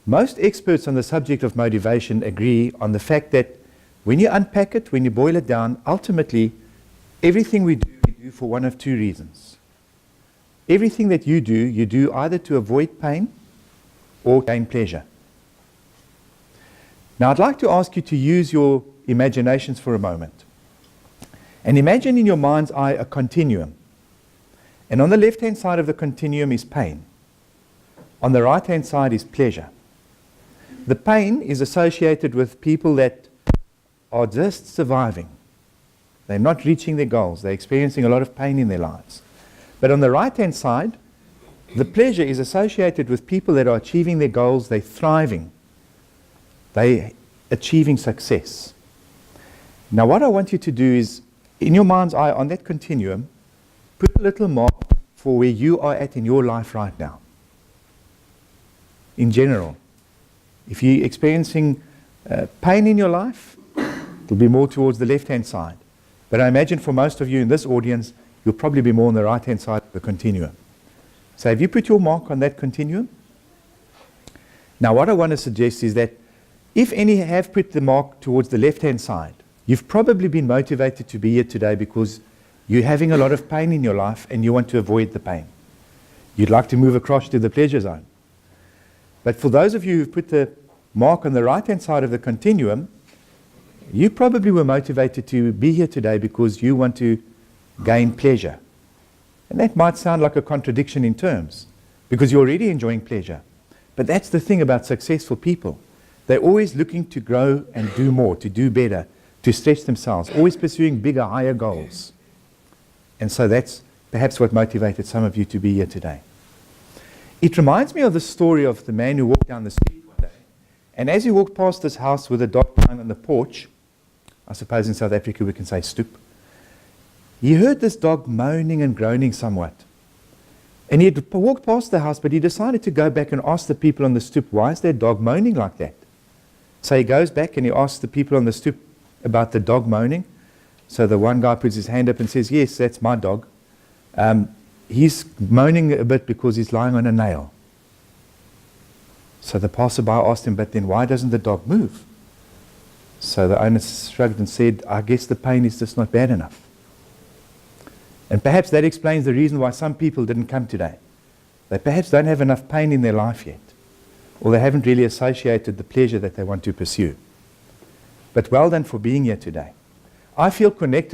Most experts on the subject of motivation agree on the fact that when you unpack it, when you boil it down, ultimately, everything we do for one of two reasons. Everything that you do either to avoid pain or gain pleasure. Now, I'd like to ask you to use your imaginations for a moment. And imagine in your mind's eye a continuum. And on the left-hand side of the continuum is pain. On the right-hand side is pleasure. The pain is associated with people that are just surviving. They're not reaching their goals. They're experiencing a lot of pain in their lives. But on the right-hand side, the pleasure is associated with people that are achieving their goals. They're thriving. They're achieving success. Now, what I want you to do is, in your mind's eye, on that continuum, put a little mark for where you are at in your life right now. In general, if you're experiencing pain in your life, it'll be more towards the left-hand side. But I imagine for most of you in this audience, you'll probably be more on the right-hand side of the continuum. So have you put your mark on that continuum? Now, what I want to suggest is that if any have put the mark towards the left-hand side, you've probably been motivated to be here today because you're having a lot of pain in your life and you want to avoid the pain. You'd like to move across to the pleasure zone. But for those of you who've put the mark on the right-hand side of the continuum, you probably were motivated to be here today because you want to gain pleasure. And that might sound like a contradiction in terms, because you're already enjoying pleasure. But that's the thing about successful people. They're always looking to grow and do more, to do better, to stretch themselves, always pursuing bigger, higher goals. And so that's perhaps what motivated some of you to be here today. It reminds me of the story of the man who walked down the street one day. And as he walked past this house with a dog lying on the porch, I suppose in South Africa we can say stoep, he heard this dog moaning and groaning somewhat. And he had walked past the house, but he decided to go back and ask the people on the stoop, why is their dog moaning like that? So he goes back and he asks the people on the stoop about the dog moaning. So the one guy puts his hand up and says, yes, that's my dog. He's moaning a bit because he's lying on a nail. So the passerby asked him, but then why doesn't the dog move? So the owner shrugged and said, I guess the pain is just not bad enough. And perhaps that explains the reason why some people didn't come today. They perhaps don't have enough pain in their life yet, or they haven't really associated the pleasure that they want to pursue. But well done for being here today. I feel connected